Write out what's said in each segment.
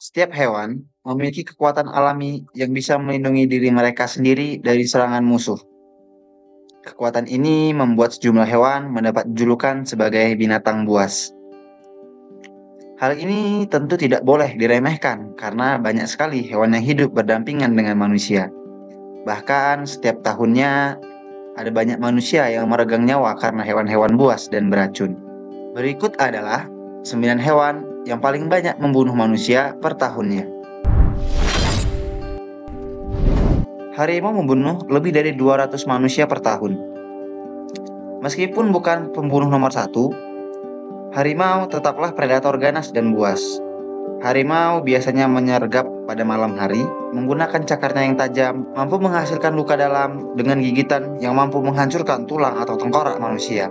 Setiap hewan memiliki kekuatan alami yang bisa melindungi diri mereka sendiri dari serangan musuh. Kekuatan ini membuat sejumlah hewan mendapat julukan sebagai binatang buas. Hal ini tentu tidak boleh diremehkan karena banyak sekali hewan yang hidup berdampingan dengan manusia. Bahkan setiap tahunnya ada banyak manusia yang meregang nyawa karena hewan-hewan buas dan beracun. Berikut adalah 9 hewan yang paling banyak membunuh manusia per tahunnya. Harimau membunuh lebih dari 200 manusia per tahun. Meskipun bukan pembunuh nomor satu, harimau tetaplah predator ganas dan buas. Harimau biasanya menyergap pada malam hari, menggunakan cakarnya yang tajam, mampu menghasilkan luka dalam dengan gigitan yang mampu menghancurkan tulang atau tengkorak manusia.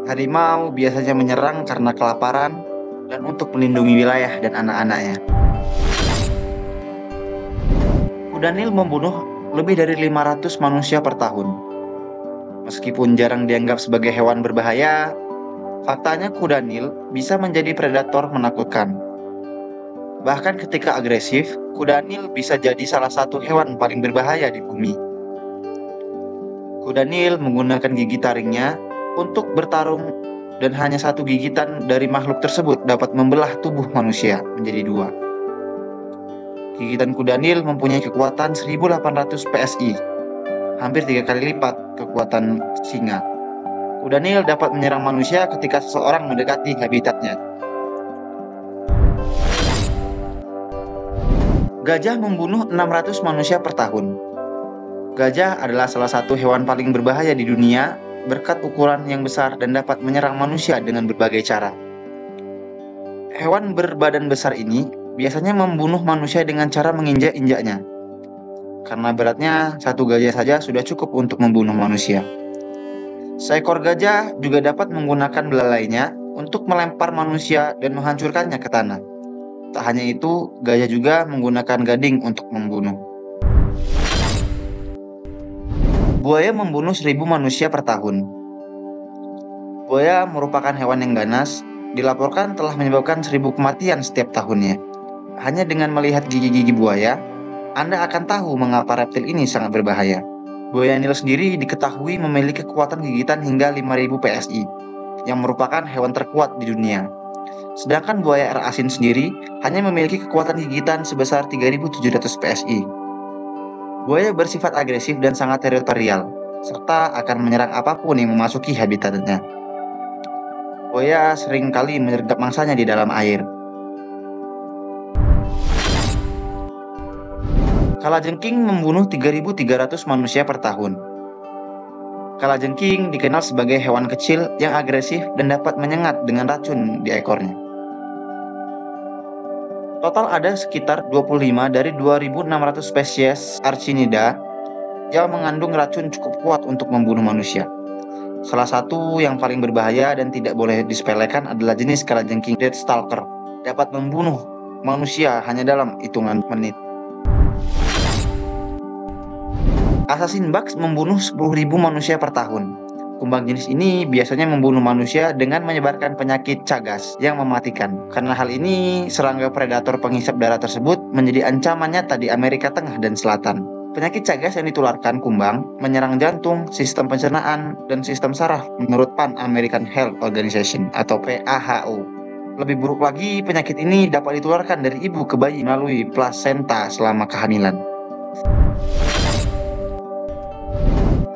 Harimau biasanya menyerang karena kelaparan dan untuk melindungi wilayah dan anak-anaknya. Kuda Nil membunuh lebih dari 500 manusia per tahun. Meskipun jarang dianggap sebagai hewan berbahaya, faktanya kuda Nil bisa menjadi predator menakutkan. Bahkan ketika agresif, kuda Nil bisa jadi salah satu hewan paling berbahaya di bumi. Kuda Nil menggunakan gigi taringnya untuk bertarung dan hanya satu gigitan dari makhluk tersebut dapat membelah tubuh manusia menjadi dua. Gigitan kuda Nil mempunyai kekuatan 1800 PSI, hampir 3 kali lipat kekuatan singa. Kuda Nil dapat menyerang manusia ketika seseorang mendekati habitatnya. Gajah membunuh 600 manusia per tahun. Gajah adalah salah satu hewan paling berbahaya di dunia berkat ukuran yang besar dan dapat menyerang manusia dengan berbagai cara. Hewan berbadan besar ini biasanya membunuh manusia dengan cara menginjak-injaknya. Karena beratnya, satu gajah saja sudah cukup untuk membunuh manusia. Seekor gajah juga dapat menggunakan belalainya untuk melempar manusia dan menghancurkannya ke tanah. Tak hanya itu, gajah juga menggunakan gading untuk membunuh. Buaya membunuh 1000 manusia per tahun. Buaya merupakan hewan yang ganas, dilaporkan telah menyebabkan 1000 kematian setiap tahunnya. Hanya dengan melihat gigi-gigi buaya, Anda akan tahu mengapa reptil ini sangat berbahaya. Buaya Nil sendiri diketahui memiliki kekuatan gigitan hingga 5000 PSI, yang merupakan hewan terkuat di dunia. Sedangkan buaya air asin sendiri hanya memiliki kekuatan gigitan sebesar 3700 PSI. Buaya bersifat agresif dan sangat teritorial, serta akan menyerang apapun yang memasuki habitatnya. Buaya sering kali menyergap mangsanya di dalam air. Kalajengking membunuh 3300 manusia per tahun. Kalajengking dikenal sebagai hewan kecil yang agresif dan dapat menyengat dengan racun di ekornya. Total ada sekitar 25 dari 2600 spesies Arachnida yang mengandung racun cukup kuat untuk membunuh manusia. Salah satu yang paling berbahaya dan tidak boleh disepelekan adalah jenis kalajengking Deathstalker. Dapat membunuh manusia hanya dalam hitungan menit. Assassin Bugs membunuh 10.000 manusia per tahun. Kumbang jenis ini biasanya membunuh manusia dengan menyebarkan penyakit cagas yang mematikan. Karena hal ini, serangga predator penghisap darah tersebut menjadi ancaman nyata di Amerika Tengah dan Selatan. Penyakit cagas yang ditularkan kumbang menyerang jantung, sistem pencernaan, dan sistem saraf menurut Pan American Health Organization atau PAHO. Lebih buruk lagi, penyakit ini dapat ditularkan dari ibu ke bayi melalui plasenta selama kehamilan.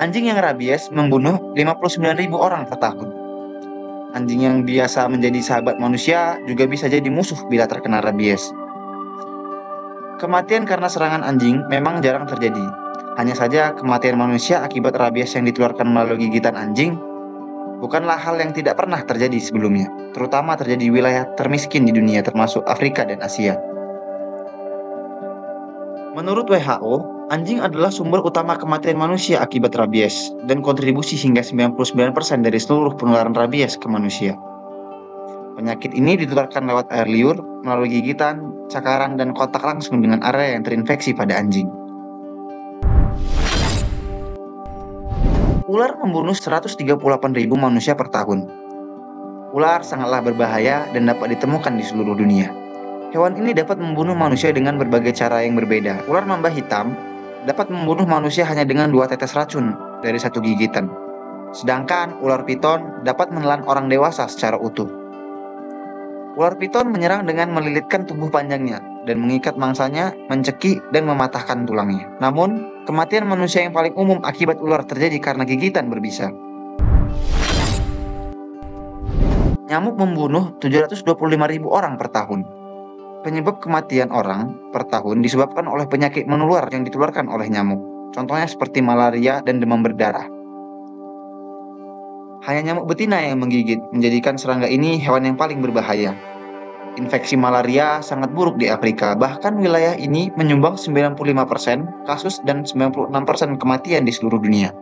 Anjing yang rabies membunuh 59.000 orang per tahun. Anjing yang biasa menjadi sahabat manusia juga bisa jadi musuh bila terkena rabies. Kematian karena serangan anjing memang jarang terjadi. Hanya saja kematian manusia akibat rabies yang ditularkan melalui gigitan anjing bukanlah hal yang tidak pernah terjadi sebelumnya, terutama terjadi di wilayah termiskin di dunia termasuk Afrika dan Asia. Menurut WHO, anjing adalah sumber utama kematian manusia akibat rabies dan kontribusi hingga 99% dari seluruh penularan rabies ke manusia. Penyakit ini ditularkan lewat air liur, melalui gigitan, cakaran, dan kontak langsung dengan area yang terinfeksi pada anjing. Ular membunuh 138.000 manusia per tahun. Ular sangatlah berbahaya dan dapat ditemukan di seluruh dunia. Hewan ini dapat membunuh manusia dengan berbagai cara yang berbeda. Ular mamba hitam dapat membunuh manusia hanya dengan 2 tetes racun dari 1 gigitan. Sedangkan ular piton dapat menelan orang dewasa secara utuh. Ular piton menyerang dengan melilitkan tubuh panjangnya dan mengikat mangsanya, mencekik dan mematahkan tulangnya. Namun, kematian manusia yang paling umum akibat ular terjadi karena gigitan berbisa. Nyamuk membunuh 725.000 orang per tahun. Penyebab kematian orang per tahun disebabkan oleh penyakit menular yang ditularkan oleh nyamuk. Contohnya seperti malaria dan demam berdarah. Hanya nyamuk betina yang menggigit, menjadikan serangga ini hewan yang paling berbahaya. Infeksi malaria sangat buruk di Afrika, bahkan wilayah ini menyumbang 95% kasus dan 96% kematian di seluruh dunia.